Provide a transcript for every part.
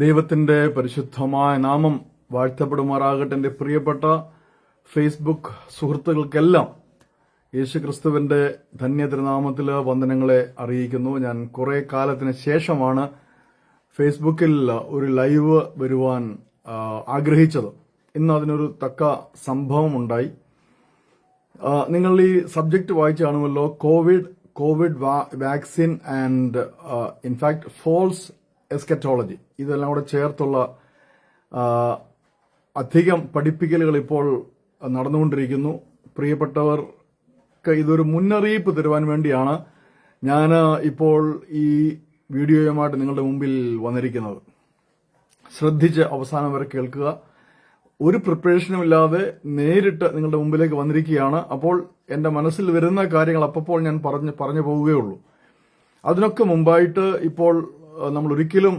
ദൈവത്തിന്റെ പരിശുദ്ധമായ നാമം വാഴ്ത്തപ്പെടുമാറാകട്ടെ. എൻ്റെ പ്രിയപ്പെട്ട ഫേസ്ബുക്ക് സുഹൃത്തുക്കൾക്കെല്ലാം യേശുക്രിസ്തുവിന്റെ ധന്യതിരുനാമത്തിൽ വന്ദനങ്ങളെ അറിയിക്കുന്നു. ഞാൻ കുറെ കാലത്തിന് ശേഷമാണ് ഫേസ്ബുക്കിൽ ഒരു ലൈവ് വരുവാൻ ആഗ്രഹിച്ചത്. ഇന്ന് അതിനൊരു തക്ക സംഭവം ഉണ്ടായി. നിങ്ങൾ ഈ സബ്ജക്ട് വായിച്ചു കാണുമല്ലോ. Covid vaccine and in fact false eschatology, ഇതെല്ലാം കൂടെ ചേർത്തുള്ള അധികം പഠിപ്പിക്കലുകൾ ഇപ്പോൾ നടന്നുകൊണ്ടിരിക്കുന്നു. പ്രിയപ്പെട്ടവർക്ക് ഇതൊരു മുന്നറിയിപ്പ് തരുവാൻ വേണ്ടിയാണ് ഞാൻ ഇപ്പോൾ ഈ വീഡിയോയുമായിട്ട് നിങ്ങളുടെ മുമ്പിൽ വന്നിരിക്കുന്നത്. ശ്രദ്ധിച്ച് അവസാനം വരെ കേൾക്കുക. ഒരു പ്രിപ്പറേഷനും ഇല്ലാതെ നേരിട്ട് നിങ്ങളുടെ മുമ്പിലേക്ക് വന്നിരിക്കുകയാണ്. അപ്പോൾ എന്റെ മനസ്സിൽ വരുന്ന കാര്യങ്ങൾ അപ്പോൾ ഞാൻ പറഞ്ഞു പോവുകയുള്ളൂ. അതിനൊക്കെ മുമ്പായിട്ട് ഇപ്പോൾ നമ്മൾ ഒരിക്കലും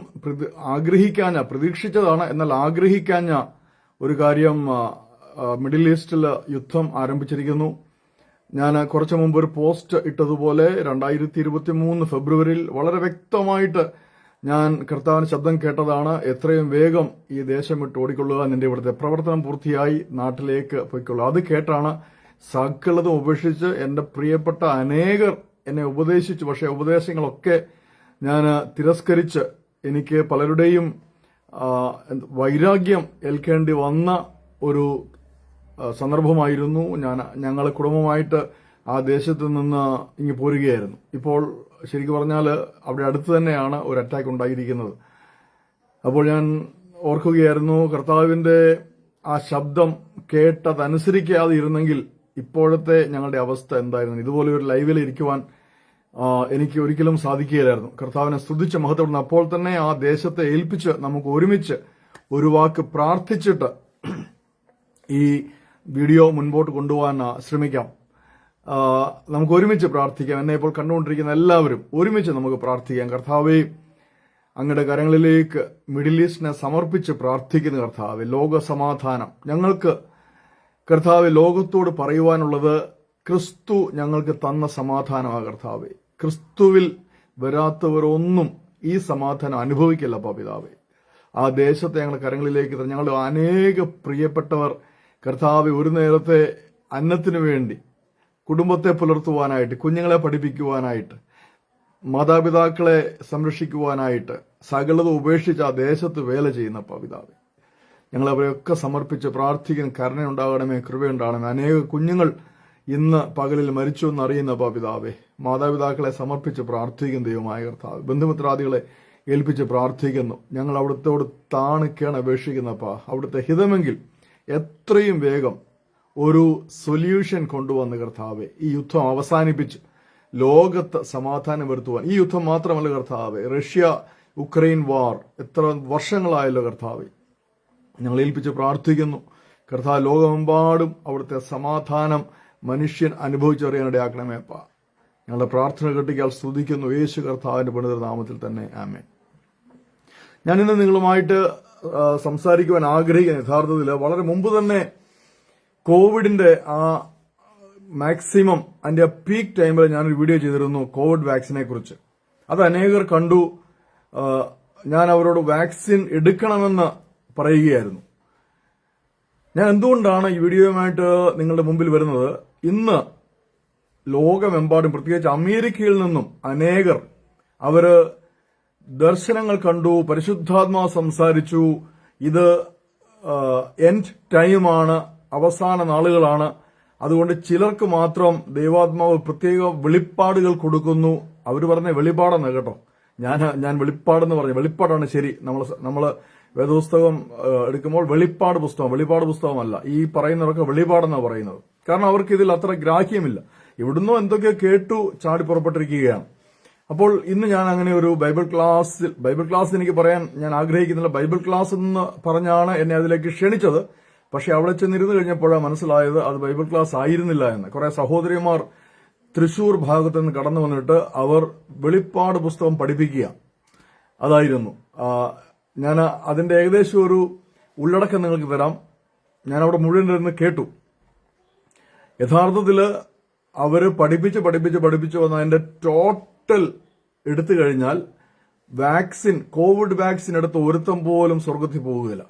പ്രതീക്ഷിച്ചതാണ്, എന്നാൽ ആഗ്രഹിക്കാഞ്ഞ ഒരു കാര്യം, മിഡിൽ ഈസ്റ്റിൽ യുദ്ധം ആരംഭിച്ചിരിക്കുന്നു. ഞാൻ കുറച്ചു മുമ്പ് ഒരു പോസ്റ്റ് ഇട്ടതുപോലെ 2023 ഫെബ്രുവരിയിൽ വളരെ വ്യക്തമായിട്ട് ഞാൻ കർത്താവിന്റെ ശബ്ദം കേട്ടതാണ്. എത്രയും വേഗം ഈ ദേശം വിട്ട് ഓടിക്കൊള്ളുക, നിന്റെ ഇവിടുത്തെ പ്രവർത്തനം പൂർത്തിയായി നാട്ടിലേക്ക് പോയിക്കൊള്ളുക. അത് കേട്ടാണ് സകലതും ഉപേക്ഷിച്ച് എന്റെ പ്രിയപ്പെട്ട അനേകർ എന്നെ ഉപദേശിച്ചു. പക്ഷേ ഉപദേശങ്ങളൊക്കെ ഞാൻ തിരസ്കരിച്ച് എനിക്ക് പലരുടെയും വൈരാഗ്യം ഏൽക്കേണ്ടി വന്ന ഒരു സന്ദർഭമായിരുന്നു. ഞങ്ങൾ കുടുംബമായിട്ട് ആ ദേശത്ത് നിന്ന് ഇങ്ങ് പോരുകയായിരുന്നു. ഇപ്പോൾ ശരിക്കും പറഞ്ഞാൽ അവിടെ അടുത്ത് തന്നെയാണ് ഒരു അറ്റാക്ക് ഉണ്ടായിരിക്കുന്നത്. അപ്പോൾ ഞാൻ ഓർക്കുകയായിരുന്നു, കർത്താവിന്റെ ആ ശബ്ദം കേട്ടതനുസരിക്കാതെ ഇരുന്നെങ്കിൽ ഇപ്പോഴത്തെ ഞങ്ങളുടെ അവസ്ഥ എന്തായിരുന്നു. ഇതുപോലെ ഒരു ലൈവിൽ ഇരിക്കുവാൻ എനിക്ക് ഒരിക്കലും സാധിക്കുകയില്ലായിരുന്നു. കർത്താവിനെ സ്തുതിച്ച് മഹത്വപ്പെടുന്ന അപ്പോൾ തന്നെ ആ ദേശത്തെ ഏൽപ്പിച്ച് നമുക്ക് ഒരുമിച്ച് ഒരു വാക്ക് പ്രാർത്ഥിച്ചിട്ട് ഈ വീഡിയോ മുൻപോട്ട് കൊണ്ടുപോകാൻ ശ്രമിക്കാം. നമുക്ക് ഒരുമിച്ച് പ്രാർത്ഥിക്കാം. എന്നെ ഇപ്പോൾ കണ്ടുകൊണ്ടിരിക്കുന്ന എല്ലാവരും ഒരുമിച്ച് നമുക്ക് പ്രാർത്ഥിക്കാം. കർത്താവേ, അങ്ങയുടെ കരങ്ങളിലേക്ക് മിഡിൽ ഈസ്റ്റിനെ സമർപ്പിച്ച് പ്രാർത്ഥിക്കുന്ന കർത്താവേ, ലോക സമാധാനം ഞങ്ങൾക്ക് കർത്താവേ ലോകത്തോട് പറയുവാനുള്ളത് ക്രിസ്തു ഞങ്ങൾക്ക് തന്ന സമാധാനമാണ് കർത്താവേ. ക്രിസ്തുവിൽ വരാത്തവരൊന്നും ഈ സമാധാനം അനുഭവിക്കില്ല പിതാവേ. ആ ദേശത്തെ ഞങ്ങളുടെ കരങ്ങളിലേക്ക് ഞങ്ങളുടെ അനേക പ്രിയപ്പെട്ടവർ കർത്താവെ ഒരു നേരത്തെ അന്നത്തിനു വേണ്ടി കുടുംബത്തെ പുലർത്തുവാനായിട്ട്, കുഞ്ഞുങ്ങളെ പഠിപ്പിക്കുവാനായിട്ട്, മാതാപിതാക്കളെ സംരക്ഷിക്കുവാനായിട്ട് സകലത ഉപേക്ഷിച്ച് ആ ദേശത്ത് വേല ചെയ്യുന്ന പിതാവേ, ഞങ്ങൾ അവരെയൊക്കെ സമർപ്പിച്ച് പ്രാർത്ഥിക്കുന്ന കരുണയുണ്ടാകണമേ, കൃപയുണ്ടാകണമേ. അനേക കുഞ്ഞുങ്ങൾ ഇന്ന് പകലിൽ മരിച്ചു എന്നറിയുന്ന പിതാവേ, മാതാപിതാക്കളെ സമർപ്പിച്ച് പ്രാർത്ഥിക്കുന്ന ദൈവമായ കർത്താവ്, ബന്ധുമിത്രാദികളെ ഏൽപ്പിച്ച് പ്രാർത്ഥിക്കുന്നു. ഞങ്ങൾ അവിടുത്തോട് താണിക്കാണ് അപേക്ഷിക്കുന്നപ്പാ. അവിടുത്തെ ഹിതമെങ്കിൽ എത്രയും വേഗം ഒരു സൊല്യൂഷൻ കൊണ്ടുവന്ന് കർത്താവെ ഈ യുദ്ധം അവസാനിപ്പിച്ച് ലോകത്ത് സമാധാനം വരുത്തുവാൻ. ഈ യുദ്ധം മാത്രമല്ല കർത്താവെ, റഷ്യ ഉക്രൈൻ വാർ എത്ര വർഷങ്ങളായല്ലോ കർത്താവെ. ഞങ്ങൾ ഏൽപ്പിച്ച് പ്രാർത്ഥിക്കുന്നു കർത്താവ്, ലോകമെമ്പാടും അവിടുത്തെ സമാധാനം മനുഷ്യൻ അനുഭവിച്ചറിയാനിടയാക്കണമേപ്പ. ഞങ്ങളുടെ പ്രാർത്ഥന കേട്ടിക്കാൽ സ്തുതിക്കുന്നു യേശു കർത്താവിന്റെ പണിതർ നാമത്തിൽ തന്നെ, ആമേൻ. ഞാനിന്ന് നിങ്ങളുമായിട്ട് സംസാരിക്കുവാൻ ആഗ്രഹിക്കുന്ന യഥാർത്ഥത്തിൽ വളരെ മുമ്പ് തന്നെ കോവിഡിന്റെ ആ മാക്സിമം അതിന്റെ പീക്ക് ടൈമിൽ ഞാനൊരു വീഡിയോ ചെയ്തിരുന്നു കോവിഡ് വാക്സിനെ കുറിച്ച്. അത് അനേകർ കണ്ടു. ഞാൻ അവരോട് വാക്സിൻ എടുക്കണമെന്ന് പറയുകയായിരുന്നു. ഞാൻ എന്തുകൊണ്ടാണ് ഈ വീഡിയോയുമായിട്ട് നിങ്ങളുടെ മുമ്പിൽ വരുന്നത്? ഇന്ന് ലോകമെമ്പാടും പ്രത്യേകിച്ച് അമേരിക്കയിൽ നിന്നും അനേകർ അവര് ദർശനങ്ങൾ കണ്ടു, പരിശുദ്ധാത്മാവ് സംസാരിച്ചു. ഇത് എൻഡ് ടൈമാണ്, അവസാന നാളുകളാണ്. അതുകൊണ്ട് ചിലർക്ക് മാത്രം ദൈവാത്മാവ് പ്രത്യേക വെളിപ്പാടുകൾ കൊടുക്കുന്നു. അവർ പറഞ്ഞ വെളിപ്പാടെന്ന് കേട്ടോ, ഞാൻ വെളിപ്പാടെന്ന് പറഞ്ഞു. വെളിപ്പാടാണ് ശരി. നമ്മള് വേദപുസ്തകം എടുക്കുമ്പോൾ വെളിപ്പാട് പുസ്തകമല്ല. ഈ പറയുന്നവരൊക്കെ വെളിപ്പാടെന്നാണ് പറയുന്നത്. കാരണം അവർക്ക് ഇതിൽ അത്ര ഗ്രാഹ്യമില്ല. ഇവിടുന്നോ എന്തൊക്കെയോ കേട്ടു ചാടി പുറപ്പെട്ടിരിക്കുകയാണ്. അപ്പോൾ ഇന്ന് ഞാൻ അങ്ങനെ ഒരു ബൈബിൾ ക്ലാസ് എനിക്ക് പറയാൻ ഞാൻ ആഗ്രഹിക്കുന്നില്ല. ബൈബിൾ ക്ലാസ് എന്ന് പറഞ്ഞാണ് എന്നെ അതിലേക്ക് ക്ഷണിച്ചത്. പക്ഷെ അവിടെ ചെന്നിരുന്നു കഴിഞ്ഞപ്പോഴാണ് മനസ്സിലായത് അത് ബൈബിൾ ക്ലാസ് ആയിരുന്നില്ല എന്ന്. കുറെ സഹോദരിമാർ തൃശൂർ ഭാഗത്ത് നിന്ന് കടന്നു വന്നിട്ട് അവർ വെളിപ്പാട് പുസ്തകം പഠിപ്പിക്കുക, അതായിരുന്നു. ഞാൻ അതിന്റെ ഏകദേശം ഒരു ഉള്ളടക്കം നിങ്ങൾക്ക് തരാം. ഞാൻ അവിടെ മുഴുവൻ ഇരുന്ന് കേട്ടു. യഥാർത്ഥത്തില് അവര് പഠിപ്പിച്ച് വന്നതിന്റെ ടോട്ടൽ എടുത്തു കഴിഞ്ഞാൽ കോവിഡ് വാക്സിൻ എടുത്ത് ഒരുത്തം പോലും സ്വർഗത്തിൽ പോകുകയില്ല.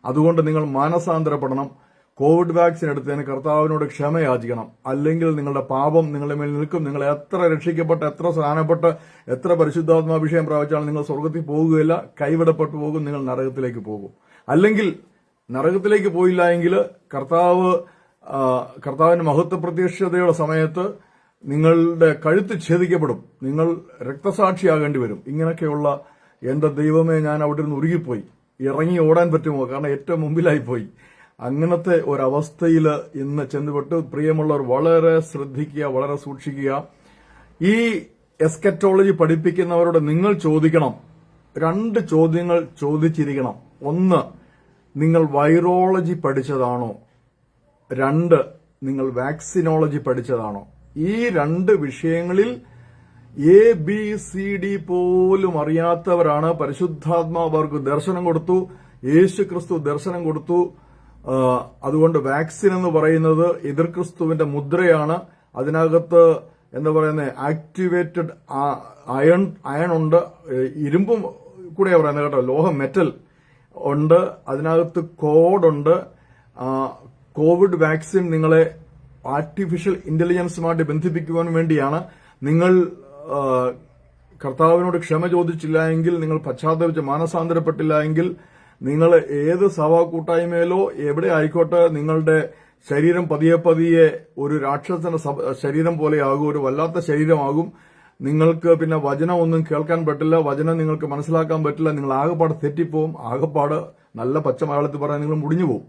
അതുകൊണ്ട് നിങ്ങൾ മാനസാന്തരപ്പെടണം. കോവിഡ് വാക്സിൻ എടുത്തതിന് കർത്താവിനോട് ക്ഷമയാചിക്കണം. അല്ലെങ്കിൽ നിങ്ങളുടെ പാപം നിങ്ങളുടെ മേൽ നിൽക്കും. നിങ്ങൾ എത്ര രക്ഷിക്കപ്പെട്ട്, എത്ര സ്നാനപ്പെട്ട്, എത്ര പരിശുദ്ധാത്മാഭിഷേകം പ്രാപിച്ചാലും നിങ്ങൾ സ്വർഗത്തിൽ പോകുകയില്ല. കൈവിടപ്പെട്ടു പോകും. നിങ്ങൾ നരകത്തിലേക്ക് പോകും. അല്ലെങ്കിൽ നരകത്തിലേക്ക് പോയില്ല എങ്കിൽ കർത്താവിന്റെ മഹത്വ പ്രത്യക്ഷതയുടെ സമയത്ത് നിങ്ങളുടെ കഴുത്ത് ഛേദിക്കപ്പെടും. നിങ്ങൾ രക്തസാക്ഷിയാകേണ്ടി വരും. ഇങ്ങനെയൊക്കെയുള്ള എന്റെ ദൈവമേ, ഞാൻ അവിടെ നിന്ന് ഉരുകിപ്പോയി. ഇറങ്ങി ഓടാൻ പറ്റുമോ? കാരണം ഏറ്റവും മുമ്പിലായിപ്പോയി. അങ്ങനത്തെ ഒരവസ്ഥയിൽ ഇന്ന് ചെന്നുപെട്ട്. പ്രിയമുള്ളവർ, വളരെ ശ്രദ്ധിക്കുക, വളരെ സൂക്ഷിക്കുക. ഈ എസ്കറ്റോളജി പഠിപ്പിക്കുന്നവരോട് നിങ്ങൾ ചോദിക്കണം, 2 ചോദ്യങ്ങൾ ചോദിച്ചിരിക്കണം. 1, നിങ്ങൾ വൈറോളജി പഠിച്ചതാണോ? 2, നിങ്ങൾ വാക്സിനോളജി പഠിച്ചതാണോ? ഈ 2 വിഷയങ്ങളിൽ ABCD പോലും അറിയാത്തവരാണ്. പരിശുദ്ധാത്മാവ് അവർക്ക് ദർശനം കൊടുത്തു. യേശുക്രിസ്തു ദർശനം കൊടുത്തു. അതുകൊണ്ട് വാക്സിൻ എന്ന് പറയുന്നത് എതിർ ക്രിസ്തുവിന്റെ മുദ്രയാണ്. അതിനകത്ത് എന്താ പറയുന്നത്, ആക്ടിവേറ്റഡ് അയൺ ഉണ്ട്. ഇരുമ്പും കൂടെയാ പറയുന്നത് കേട്ടോ, ലോഹം, മെറ്റൽ ഉണ്ട്. അതിനകത്ത് കോഡുണ്ട്. കോവിഡ് വാക്സിൻ നിങ്ങളെ ആർട്ടിഫിഷ്യൽ ഇന്റലിജൻസുമായിട്ട് ബന്ധിപ്പിക്കുവാൻ വേണ്ടിയാണ്. നിങ്ങൾ കർത്താവിനോട് ക്ഷമ ചോദിച്ചില്ല എങ്കിൽ, നിങ്ങൾ പശ്ചാത്തപിച്ച് മാനസാന്തരപ്പെട്ടില്ല എങ്കിൽ, നിങ്ങൾ ഏത് സഭാ കൂട്ടായ്മയിലോ എവിടെ ആയിക്കോട്ടെ, നിങ്ങളുടെ ശരീരം പതിയെ പതിയെ ഒരു രാക്ഷസന്റെ ശരീരം പോലെയാകും. ഒരു വല്ലാത്ത ശരീരമാകും. നിങ്ങൾക്ക് പിന്നെ വചനം ഒന്നും കേൾക്കാൻ പറ്റില്ല. വചനം നിങ്ങൾക്ക് മനസ്സിലാക്കാൻ പറ്റില്ല. നിങ്ങൾ ആകെപ്പാട് തെറ്റിപ്പോവും. ആകെപ്പാട് നല്ല പച്ച മലയാളത്തിൽ പറയാൻ നിങ്ങൾ മുടിഞ്ഞു പോവും.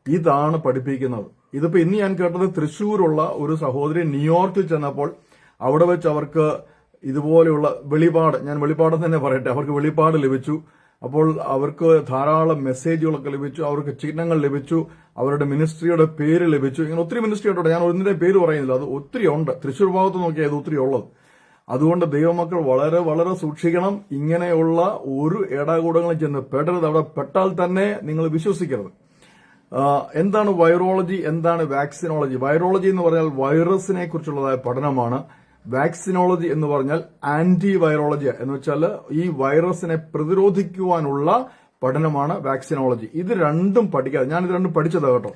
ഇതാണ് പഠിപ്പിക്കുന്നത്. ഇതിപ്പോ ഇന്ന് ഞാൻ കേട്ടത് തൃശ്ശൂരുള്ള ഒരു സഹോദരി ന്യൂയോർക്കിൽ ചെന്നപ്പോൾ അവിടെ വെച്ച് അവർക്ക് ഇതുപോലെയുള്ള വെളിപാട്, ഞാൻ വെളിപാട് തന്നെ പറയട്ടെ, അവർക്ക് വെളിപാട് ലഭിച്ചു. അപ്പോൾ അവർക്ക് ധാരാളം മെസ്സേജുകളൊക്കെ ലഭിച്ചു. അവർക്ക് ചിഹ്നങ്ങൾ ലഭിച്ചു. അവരുടെ മിനിസ്ട്രിയുടെ പേര് ലഭിച്ചു. ഇങ്ങനെ ഒത്തിരി മിനിസ്ട്രി ഉണ്ട്. ഞാൻ ഒന്നിന്റെ പേര് പറയുന്നില്ല. അത് ഒത്തിരി ഉണ്ട്. തൃശ്ശൂർ ഭാഗത്ത് നോക്കിയാൽ അത് ഒത്തിരി ഉള്ളത്. അതുകൊണ്ട് ദൈവമക്കൾ വളരെ വളരെ സൂക്ഷിക്കണം. ഇങ്ങനെയുള്ള ഒരു ഏടാകൂടങ്ങളിൽ ചെന്ന് പെടരുത്. അവിടെ പെട്ടാൽ തന്നെ നിങ്ങൾ വിശ്വസിക്കരുത്. എന്താണ് വൈറോളജി, എന്താണ് വാക്സിനോളജി? വൈറോളജി എന്ന് പറഞ്ഞാൽ വൈറസിനെ കുറിച്ചുള്ളതായ പഠനമാണ്. വാക്സിനോളജി എന്ന് പറഞ്ഞാൽ ആന്റി വൈറോളജി എന്ന് വെച്ചാൽ ഈ വൈറസിനെ പ്രതിരോധിക്കുവാനുള്ള പഠനമാണ് വാക്സിനോളജി. ഇത് രണ്ടും പഠിക്കാതെ, ഞാൻ ഇത് രണ്ടും പഠിച്ചതാ കേട്ടോ.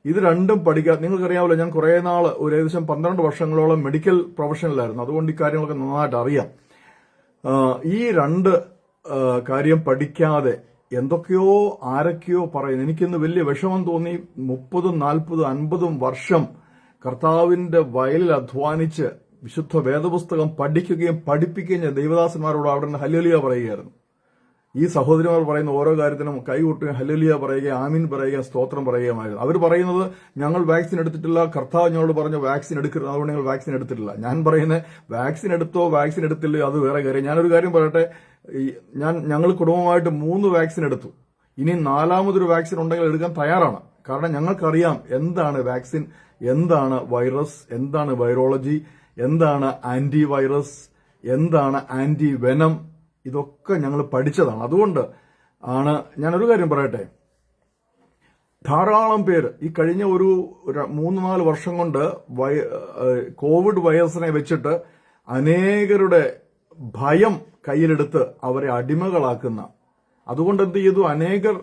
ഇത് രണ്ടും പഠിക്കാതെ, നിങ്ങൾക്കറിയാമല്ലോ, ഞാൻ കുറെ നാൾ ഒരു ഏകദേശം 12 വർഷങ്ങളോളം മെഡിക്കൽ പ്രൊഫഷനിലായിരുന്നു. അതുകൊണ്ട് ഈ കാര്യങ്ങളൊക്കെ നന്നായിട്ട് അറിയാം. ഈ 2 കാര്യം പഠിക്കാതെ എന്തൊക്കെയോ ആരൊക്കെയോ പറയുന്നു. എനിക്കിന്ന് വലിയ വിഷമം തോന്നി. 30, 40, 50 വർഷം കർത്താവിന്റെ വയലിൽ അധ്വാനിച്ച് വിശുദ്ധ വേദപുസ്തകം പഠിക്കുകയും പഠിപ്പിക്കുകയും ചെയ്ത ദൈവദാസന്മാരോട് അവിടെ നിന്ന് ഹല്ലേലൂയ പറയുകയായിരുന്നു. ഈ സഹോദരിമാർ പറയുന്ന ഓരോ കാര്യത്തിനും കൈകൊട്ടുകയും ഹല്ലേലൂയ പറയുകയും ആമീൻ പറയുകയും സ്തോത്രം പറയുകയുമായിരുന്നു. അവർ പറയുന്നത്, ഞങ്ങൾ വാക്സിൻ എടുത്തിട്ടില്ല, കർത്താവ് ഞങ്ങളോട് പറഞ്ഞു വാക്സിൻ എടുക്കരുത്, അതുകൊണ്ട് ഞങ്ങൾ വാക്സിൻ എടുത്തിട്ടില്ല. ഞാൻ പറയുന്നത്, വാക്സിൻ എടുത്തോ വാക്സിൻ എടുത്തില്ലയോ അത് വേറെ കാര്യം. ഞാനൊരു കാര്യം പറയട്ടെ, ഞങ്ങൾ കുടുംബമായിട്ട് 3 വാക്സിൻ എടുത്തു. ഇനി 4മതൊരു വാക്സിൻ ഉണ്ടെങ്കിൽ എടുക്കാൻ തയ്യാറാണ്. കാരണം ഞങ്ങൾക്കറിയാം എന്താണ് വാക്സിൻ, എന്താണ് വൈറസ്, എന്താണ് വൈറോളജി, എന്താണ് ആന്റി വൈറസ്, എന്താണ് ആന്റി വെനം. ഇതൊക്കെ ഞങ്ങൾ പഠിച്ചതാണ്. അതുകൊണ്ട് ആണ് ഞാനൊരു കാര്യം പറയട്ടെ, ധാരാളം പേര് ഈ കഴിഞ്ഞ ഒരു 3-4 വർഷം കൊണ്ട് കോവിഡ് വൈറസിനെ വെച്ചിട്ട് അനേകരുടെ ഭയം കയ്യിലെടുത്ത് അവരെ അടിമകളാക്കുന്ന, അതുകൊണ്ട് എന്ത് ചെയ്തു, അനേകർ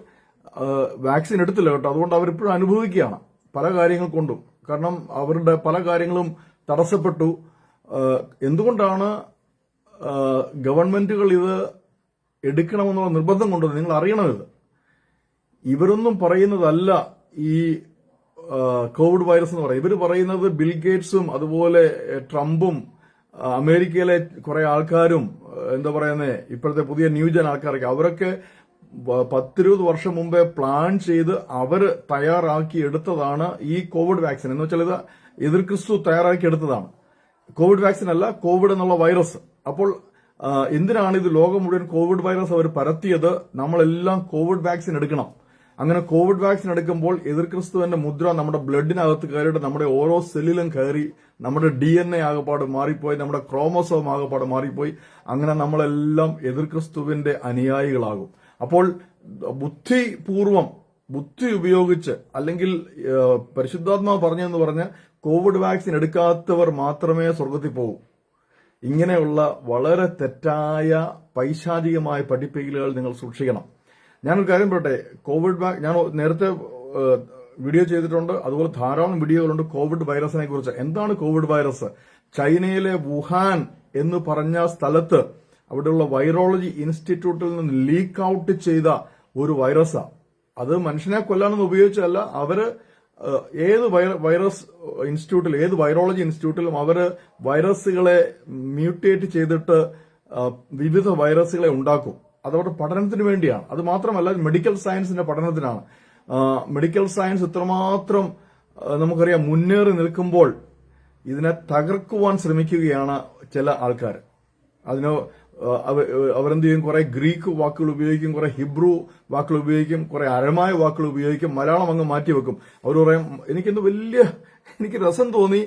വാക്സിൻ എടുത്തില്ല കേട്ടോ. അതുകൊണ്ട് അവരിപ്പോഴും അനുഭവിക്കുകയാണ് പല കാര്യങ്ങൾ കൊണ്ടും. കാരണം അവരുടെ പല കാര്യങ്ങളും തടസ്സപ്പെട്ടു. എന്തുകൊണ്ടാണ് ഗവൺമെന്റുകൾ ഇത് എടുക്കണമെന്നുള്ള നിർബന്ധം കൊണ്ടത്? നിങ്ങൾ അറിയണത്, ഇവരൊന്നും പറയുന്നതല്ല ഈ കോവിഡ് വൈറസ് എന്ന് പറയും. ഇവർ പറയുന്നത് ബിൽ ഗേറ്റ്സും അതുപോലെ ട്രംപും അമേരിക്കയിലെ കുറെ ആൾക്കാരും, എന്താ പറയുന്നത്, ഇപ്പോഴത്തെ പുതിയ ന്യൂജൻ ആൾക്കാരൊക്കെ, അവരൊക്കെ 10-20 വർഷം മുമ്പേ പ്ലാൻ ചെയ്ത് അവർ തയ്യാറാക്കി എടുത്തതാണ് ഈ കോവിഡ് വാക്സിൻ. എന്ന് വെച്ചാൽ ഇത് എതിർ ക്രിസ്തു തയ്യാറാക്കി എടുത്തതാണ്. കോവിഡ് വാക്സിൻ അല്ല, കോവിഡ് എന്നുള്ള വൈറസ്. അപ്പോൾ എന്തിനാണ് ഇത് ലോകം മുഴുവൻ കോവിഡ് വൈറസ് അവർ പരത്തിയത്? നമ്മളെല്ലാം കോവിഡ് വാക്സിൻ എടുക്കണം. അങ്ങനെ കോവിഡ് വാക്സിൻ എടുക്കുമ്പോൾ എതിർ ക്രിസ്തുവിന്റെ മുദ്ര നമ്മുടെ ബ്ലഡിനകത്ത് കയറിയിട്ട് നമ്മുടെ ഓരോ സെല്ലിലും കയറി നമ്മുടെ DNA ആകപ്പാട് മാറിപ്പോയി, നമ്മുടെ ക്രോമോസോം ആകപ്പാട് മാറിപ്പോയി. അങ്ങനെ നമ്മളെല്ലാം എതിർ ക്രിസ്തുവിന്റെ അനുയായികളാകും. അപ്പോൾ ബുദ്ധി ഉപയോഗിച്ച്, അല്ലെങ്കിൽ പരിശുദ്ധാത്മാവ് പറഞ്ഞെന്ന് പറഞ്ഞ് കോവിഡ് വാക്സിൻ എടുക്കാത്തവർ മാത്രമേ സ്വർഗത്തിൽ പോകൂ. ഇങ്ങനെയുള്ള വളരെ തെറ്റായ പൈശാചികമായ പഠിപ്പിക്കലുകൾ നിങ്ങൾ സൂക്ഷിക്കണം. ഞാനൊരു കാര്യം പറയട്ടെ, ഞാൻ നേരത്തെ വീഡിയോ ചെയ്തിട്ടുണ്ട്, അതുപോലെ ധാരാളം വീഡിയോകളുണ്ട് കോവിഡ് വൈറസിനെ കുറിച്ച്. എന്താണ് കോവിഡ് വൈറസ്? ചൈനയിലെ വുഹാൻ എന്ന് പറഞ്ഞ സ്ഥലത്ത് അവിടെയുള്ള വൈറോളജി ഇൻസ്റ്റിറ്റ്യൂട്ടിൽ നിന്ന് ലീക്ക് ഔട്ട് ചെയ്ത ഒരു വൈറസാണ്. അത് മനുഷ്യനെ കൊല്ലാനൊന്നും ഉപയോഗിച്ചതല്ല. അവര് ഏത് വൈറസ് ഇൻസ്റ്റിറ്റ്യൂട്ടിൽ, ഏത് വൈറോളജി ഇൻസ്റ്റിറ്റ്യൂട്ടിലും അവര് വൈറസുകളെ മ്യൂട്ടേറ്റ് ചെയ്തിട്ട് വിവിധ വൈറസുകളെ ഉണ്ടാക്കും. അതവരുടെ പഠനത്തിന് വേണ്ടിയാണ്. അത് മാത്രമല്ല, മെഡിക്കൽ സയൻസിന്റെ പഠനത്തിനാണ്. മെഡിക്കൽ സയൻസ് ഇത്രമാത്രം നമുക്കറിയാം മുന്നേറി നിൽക്കുമ്പോൾ ഇതിനെ തകർക്കുവാൻ ശ്രമിക്കുകയാണ് ചില ആൾക്കാർ. അതിന് അവരെന്ത് ചെയ്യും? കുറെ ഗ്രീക്ക് വാക്കുകൾ ഉപയോഗിക്കും, കുറെ ഹിബ്രു വാക്കുകൾ ഉപയോഗിക്കും, കുറെ അരമായ വാക്കുകൾ ഉപയോഗിക്കും, മലയാളം അങ്ങ് മാറ്റിവെക്കും. അവർ പറയും, എനിക്ക് രസം തോന്നി,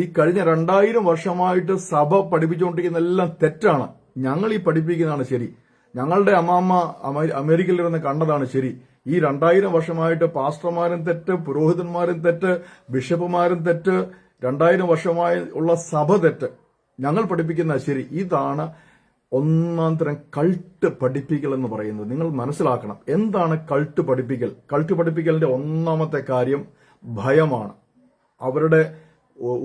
ഈ കഴിഞ്ഞ 2000 വർഷമായിട്ട് സഭ പഠിപ്പിച്ചുകൊണ്ടിരിക്കുന്ന എല്ലാം തെറ്റാണ്, ഞങ്ങൾ ഈ പഠിപ്പിക്കുന്നതാണ് ശരി, ഞങ്ങളുടെ അമ്മാമ്മ അമേരിക്കയിലിരുന്ന് കണ്ടതാണ് ശരി, ഈ 2000 വർഷമായിട്ട് പാസ്റ്റർമാരും തെറ്റ്, പുരോഹിതന്മാരും തെറ്റ്, ബിഷപ്പുമാരും തെറ്റ്, 2000 വർഷമായി ഉള്ള സഭ തെറ്റ്, ഞങ്ങൾ പഠിപ്പിക്കുന്ന ശരി. ഇതാണ് ഒന്നാം തരം കൾട്ട് പഠിപ്പിക്കൽ എന്ന് പറയുന്നത്. നിങ്ങൾ മനസ്സിലാക്കണം, എന്താണ് കൾട്ട് പഠിപ്പിക്കൽ? കൾട്ട് പഠിപ്പിക്കലിന്റെ ഒന്നാമത്തെ കാര്യം ഭയമാണ്. അവരുടെ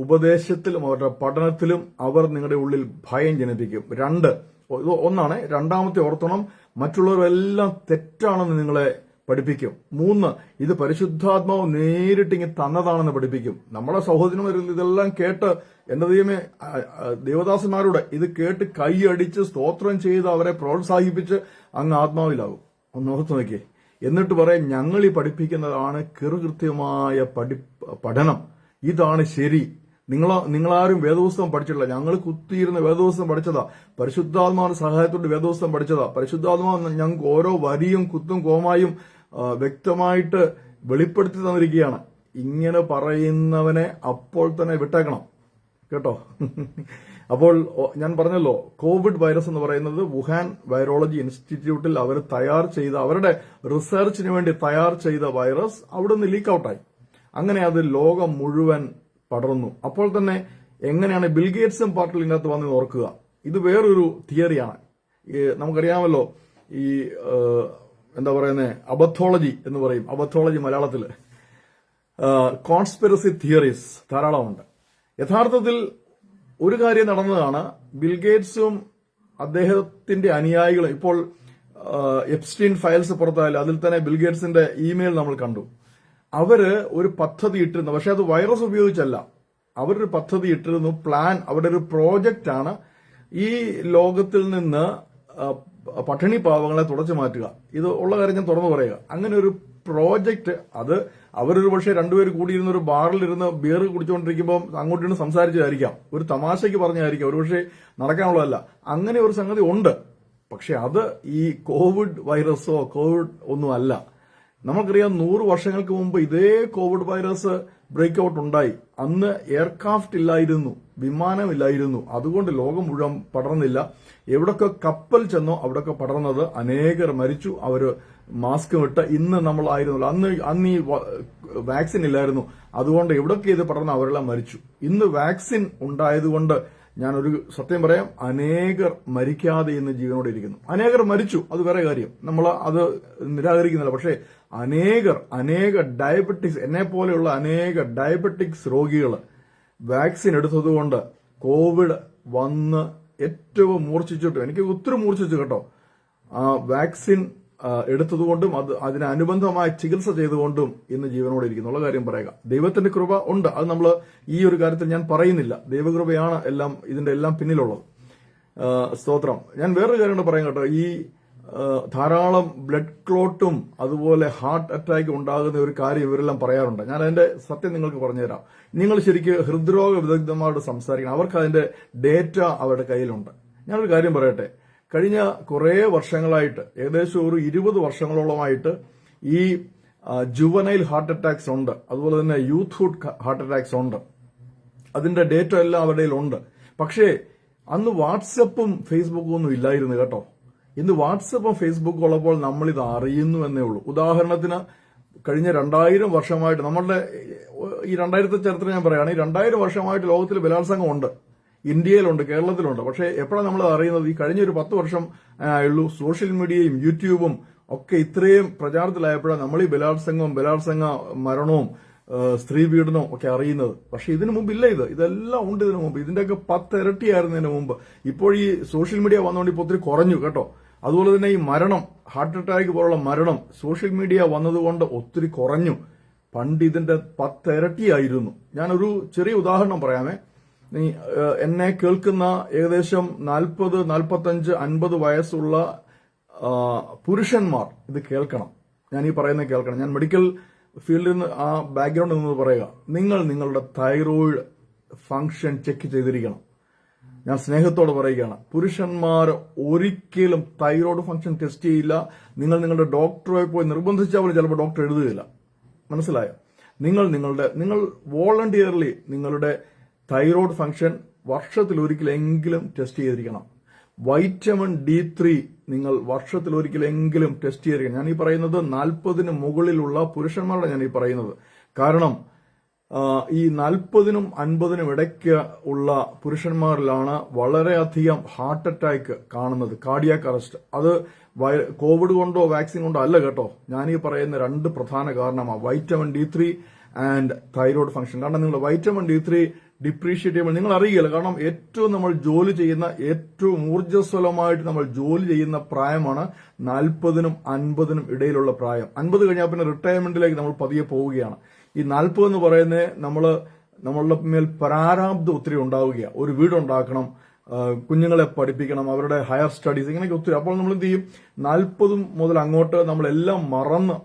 ഉപദേശത്തിലും അവരുടെ പഠനത്തിലും അവർ നിങ്ങളുടെ ഉള്ളിൽ ഭയം ജനിപ്പിക്കും. ഒന്നാണ്. രണ്ടാമത്തെ ഓർത്തണം, മറ്റുള്ളവരെല്ലാം തെറ്റാണെന്ന് നിങ്ങളെ പഠിപ്പിക്കും. 3, ഇത് പരിശുദ്ധാത്മാവ് നേരിട്ടിങ്ങി തന്നതാണെന്ന് പഠിപ്പിക്കും. നമ്മുടെ സഹോദരന്മാരിൽ ഇതെല്ലാം കേട്ട്, എന്റെ ദൈവമേ, ദേവദാസന്മാരുടെ ഇത് കേട്ട് കൈയടിച്ച് സ്തോത്രം ചെയ്ത് അവരെ പ്രോത്സാഹിപ്പിച്ച് അങ്ങ് ആത്മാവിലാകും. ഒന്ന് ഓർത്ത് നോക്കിയേ. എന്നിട്ട് പറയും, ഞങ്ങൾ ഈ പഠിപ്പിക്കുന്നതാണ് കൃത്യമായ പഠനം, ഇതാണ് ശരി. നിങ്ങളാരും വേദപുസ്തകം പഠിച്ചിട്ടില്ല, ഞങ്ങൾ കുത്തിയിരുന്ന വേദപുസ്തകം പഠിച്ചതാ, പരിശുദ്ധാത്മാവിന്റെ സഹായത്തോട് വേദപുസ്തകം പഠിച്ചതാ, പരിശുദ്ധാത്മാവ് ഞങ്ങൾക്ക് ഓരോ വരിയും കുത്തും കോമായും വ്യക്തമായിട്ട് വെളിപ്പെടുത്തി തന്നിരിക്കുകയാണ്. ഇങ്ങനെ പറയുന്നവനെ അപ്പോൾ തന്നെ വിട്ടേക്കണം കേട്ടോ. അപ്പോൾ ഞാൻ പറഞ്ഞല്ലോ, കോവിഡ് വൈറസ് എന്ന് പറയുന്നത് വുഹാൻ വൈറോളജി ഇൻസ്റ്റിറ്റ്യൂട്ടിൽ അവർ തയ്യാർ ചെയ്ത, അവരുടെ റിസർച്ചിന് വേണ്ടി തയ്യാർ ചെയ്ത വൈറസ് അവിടുന്ന് ലീക്ക് ഔട്ടായി. അങ്ങനെ അത് ലോകം മുഴുവൻ പടർന്നു. അപ്പോൾ തന്നെ എങ്ങനെയാണ് ബിൽഗേറ്റ്സും പാർട്ടിൽ ഇതിനകത്ത് വന്ന് ഓർക്കുക? ഇത് വേറൊരു തിയറിയാണ്. നമുക്കറിയാമല്ലോ, ഈ എന്താ പറയുന്നത്, അബത്തോളജി എന്ന് പറയും. അബത്തോളജി മലയാളത്തിൽ കോൺസ്പിറസി തിയറീസ് ധാരാളമുണ്ട്. യഥാർത്ഥത്തിൽ ഒരു കാര്യം നടന്നതാണ്. ബിൽഗേറ്റ്സും അദ്ദേഹത്തിന്റെ അനുയായികളും, ഇപ്പോൾ എപ്സ്റ്റീൻ ഫയൽസ് പുറത്തായാലും അതിൽ തന്നെ ബിൽഗേറ്റ്സിന്റെ ഇമെയിൽ നമ്മൾ കണ്ടു. അവര് ഒരു പദ്ധതി ഇട്ടിരുന്നു, പക്ഷെ അത് വൈറസ് ഉപയോഗിച്ചല്ല. അവരൊരു പദ്ധതി ഇട്ടിരുന്നു, പ്ലാൻ, അവിടെ ഒരു പ്രോജക്റ്റ് ആണ് ഈ ലോകത്തിൽ നിന്ന് പട്ടിണി പാവങ്ങളെ തുടച്ചു മാറ്റുക. ഇത് ഉള്ള കാര്യം ഞാൻ തുറന്നു പറയുക. അങ്ങനെ ഒരു പ്രോജക്റ്റ്, അത് അവരൊരു പക്ഷേ രണ്ടുപേർ കൂടിയിരുന്ന ഒരു ബാറിലിരുന്ന് ബിയർ കുടിച്ചുകൊണ്ടിരിക്കുമ്പോൾ അങ്ങോട്ടും സംസാരിച്ചതായിരിക്കാം, ഒരു തമാശയ്ക്ക് പറഞ്ഞതായിരിക്കാം, ഒരുപക്ഷെ നടക്കാനുള്ളതല്ല. അങ്ങനെ ഒരു സംഗതി ഉണ്ട്. പക്ഷെ അത് ഈ കോവിഡ് വൈറസോ കോവിഡ് ഒന്നും അല്ല. നമുക്കറിയാം, 100 വർഷങ്ങൾക്ക് മുമ്പ് ഇതേ കോവിഡ് വൈറസ് ബ്രേക്ക് ഔട്ട് ഉണ്ടായി. അന്ന് എയർക്രാഫ്റ്റ് ഇല്ലായിരുന്നു, വിമാനമില്ലായിരുന്നു, അതുകൊണ്ട് ലോകം മുഴുവൻ പടർന്നില്ല. എവിടൊക്കെ കപ്പൽ ചെന്നോ അവിടൊക്കെ പടർന്നത്, അനേകർ മരിച്ചു. അവര് മാസ്ക് ഇട്ട്. ഇന്ന് നമ്മളായിരുന്നല്ലോ, അന്ന് ഈ വാക്സിൻ ഇല്ലായിരുന്നു, അതുകൊണ്ട് എവിടൊക്കെ ഇത് പടർന്ന് അവരെല്ലാം മരിച്ചു. ഇന്ന് വാക്സിൻ ഉണ്ടായതുകൊണ്ട് ഞാനൊരു സത്യം പറയാം, അനേകർ മരിക്കാതെ ഇന്ന് ജീവനോടെ ഇരിക്കുന്നു. അനേകർ മരിച്ചു, അത് വേറെ കാര്യം, നമ്മൾ അത് നിരാകരിക്കുന്നില്ല. പക്ഷേ അനേക ഡയബറ്റിക്സ്, എന്നെ പോലെയുള്ള അനേക ഡയബറ്റിക്സ് രോഗികൾ വാക്സിൻ എടുത്തതുകൊണ്ട് കോവിഡ് വന്ന് ഏറ്റവും മൂർച്ഛിച്ചിട്ട്, എനിക്ക് ഒത്തിരി മൂർച്ഛിച്ചു കേട്ടോ. ആ വാക്സിൻ എടുത്തതുകൊണ്ടും അതിനനുബന്ധമായ ചികിത്സ ചെയ്തുകൊണ്ടും ഇന്ന് ജീവനോടെ ഇരിക്കുന്നുള്ള കാര്യം പറയുക. ദൈവത്തിന്റെ കൃപ ഉണ്ട്, അത് നമ്മൾ ഈ ഒരു കാര്യത്തിൽ ഞാൻ പറയുന്നില്ല. ദൈവകൃപയാണ് ഇതിന്റെ എല്ലാം പിന്നിലുള്ളത്. സ്തോത്രം. ഞാൻ വേറൊരു കാര്യം കൂടെ പറയാം കേട്ടോ. ഈ ധാരാളം ബ്ലഡ് ക്ലോട്ടും അതുപോലെ ഹാർട്ട് അറ്റാക്ക് ഉണ്ടാകുന്ന ഒരു കാര്യം ഇവരെല്ലാം പറയാറുണ്ട്. ഞാൻ അതിന്റെ സത്യം നിങ്ങൾക്ക് പറഞ്ഞുതരാം. നിങ്ങൾ ശരിക്കും ഹൃദ്രോഗ വിദഗ്ധന്മാരോട് സംസാരിക്കണം, അവർക്ക് അതിന്റെ ഡേറ്റ അവരുടെ കയ്യിലുണ്ട്. ഞാനൊരു കാര്യം പറയട്ടെ. കഴിഞ്ഞ കുറേ വർഷങ്ങളായിട്ട്, ഏകദേശം ഒരു 20 വർഷങ്ങളോളമായിട്ട് ഈ ജുവനൈൽ ഹാർട്ട് അറ്റാക്സ് ഉണ്ട്, അതുപോലെ തന്നെ യൂത്ത്ഹുഡ് ഹാർട്ട് അറ്റാക്സ് ഉണ്ട്. അതിന്റെ ഡേറ്റ എല്ലാം അവരുടെ ഉണ്ട്. പക്ഷേ അന്ന് വാട്സപ്പും ഫേസ്ബുക്കും ഒന്നും ഇല്ലായിരുന്നു കേട്ടോ. ഇന്ന് വാട്സപ്പും ഫേസ്ബുക്കും ഉള്ളപ്പോൾ നമ്മളിത് അറിയുന്നു എന്നേ ഉള്ളൂ. ഉദാഹരണത്തിന്, കഴിഞ്ഞ 2000 വർഷമായിട്ട്, നമ്മളുടെ ഈ 2000 ചരിത്രം ഞാൻ പറയുകയാണ്, ഈ 2000 വർഷമായിട്ട് ലോകത്തിൽ ബലാത്സംഗം ഉണ്ട്. ഇന്ത്യയിലുണ്ട്, കേരളത്തിലുണ്ട്. പക്ഷേ എപ്പോഴാണ് നമ്മൾ അറിയുന്നത്? ഈ കഴിഞ്ഞൊരു 10 വർഷം ആയുള്ളൂ സോഷ്യൽ മീഡിയയും യൂട്യൂബും ഒക്കെ ഇത്രയും പ്രചാരത്തിലായപ്പോഴാണ് നമ്മൾ ഈ ബലാത്സംഗ മരണവും സ്ത്രീ പീഡനവും ഒക്കെ അറിയുന്നത്. പക്ഷെ ഇതിനു മുമ്പ് ഇല്ല. ഇതെല്ലാം ഉണ്ട് ഇതിനു മുമ്പ്. ഇതിന്റെയൊക്കെ 10 ഇരട്ടിയായിരുന്നതിന് മുമ്പ്. ഇപ്പോൾ ഈ സോഷ്യൽ മീഡിയ വന്നുകൊണ്ട് ഇപ്പോൾ ഒത്തിരി കുറഞ്ഞു കേട്ടോ. അതുപോലെ തന്നെ ഈ മരണം, ഹാർട്ട് അറ്റാക്ക് പോലുള്ള മരണം സോഷ്യൽ മീഡിയ വന്നതുകൊണ്ട് ഒത്തിരി കുറഞ്ഞു. പണ്ട് ഇതിന്റെ 10 ഇരട്ടിയായിരുന്നു. ഞാനൊരു ചെറിയ ഉദാഹരണം പറയാമേ. എന്നെ കേൾക്കുന്ന ഏകദേശം 40, 45, 50 വയസ്സുള്ള പുരുഷന്മാർ ഇത് കേൾക്കണം. ഞാൻ ഈ പറയുന്നത് കേൾക്കണം. ഞാൻ മെഡിക്കൽ ഫീൽഡിൽ നിന്ന് ആ ബാക്ക്ഗ്രൗണ്ടിൽ നിന്ന് പറയുക. നിങ്ങൾ നിങ്ങളുടെ തൈറോയിഡ് ഫംഗ്ഷൻ ചെക്ക് ചെയ്തിരിക്കണം. ഞാൻ സ്നേഹത്തോടെ പറയുകയാണ്. പുരുഷന്മാർ ഒരിക്കലും തൈറോയ്ഡ് ഫംഗ്ഷൻ ടെസ്റ്റ് ചെയ്യില്ല. നിങ്ങൾ നിങ്ങളുടെ ഡോക്ടറെ പോയി നിർബന്ധിച്ചാൽ പോലും ചിലപ്പോൾ ഡോക്ടർ എഴുതുകയില്ല. മനസ്സിലായോ? നിങ്ങൾ വോളണ്ടിയർലി നിങ്ങളുടെ തൈറോയ്ഡ് ഫംഗ്ഷൻ വർഷത്തിൽ ഒരിക്കലെങ്കിലും ടെസ്റ്റ് ചെയ്തിരിക്കണം. വൈറ്റമിൻ D3 നിങ്ങൾ വർഷത്തിൽ ഒരിക്കലെങ്കിലും ടെസ്റ്റ് ചെയ്തിരിക്കണം. ഞാൻ ഈ പറയുന്നത് 40 മുകളിലുള്ള പുരുഷന്മാരുടെ ഞാൻ ഈ പറയുന്നത്. കാരണം ഈ 40നും 50നും ഇടയ്ക്ക് ഉള്ള പുരുഷന്മാരിലാണ് വളരെയധികം ഹാർട്ട് അറ്റാക്ക് കാണുന്നത്, കാർഡിയാക് അറസ്റ്റ്. അത് കോവിഡ് കൊണ്ടോ വാക്സിൻ കൊണ്ടോ അല്ല കേട്ടോ. ഞാൻ ഈ പറയുന്ന 2 പ്രധാന കാരണമാണ് vitamin D3 and thyroid function. കാരണം നിങ്ങൾ വൈറ്റമിൻ D3 ഡിപ്രീഷിയേറ്റ് ചെയ്യുമ്പോൾ നിങ്ങൾ അറിയില്ല. കാരണം ഏറ്റവും നമ്മൾ ജോലി ചെയ്യുന്ന, ഏറ്റവും ഊർജ്ജസ്വലമായിട്ട് നമ്മൾ ജോലി ചെയ്യുന്ന പ്രായമാണ് 40നും 50നും ഇടയിലുള്ള പ്രായം. 50 കഴിഞ്ഞാൽ പിന്നെ റിട്ടയർമെന്റിലേക്ക് നമ്മൾ പതിയെ പോവുകയാണ്. ഈ 40 എന്ന് പറയുന്നത് നമ്മളുടെ മേൽ പ്രാരാബ്ദം ഒത്തിരി ഉണ്ടാവുകയാണ്. ഒരു വീടുണ്ടാക്കണം, കുഞ്ഞുങ്ങളെ പഠിപ്പിക്കണം, അവരുടെ ഹയർ സ്റ്റഡീസ്, ഇങ്ങനെയൊക്കെ ഒത്തിരി. അപ്പോൾ നമ്മൾ എന്ത് ചെയ്യും? 40 മുതൽ അങ്ങോട്ട് നമ്മളെല്ലാം മറന്ന്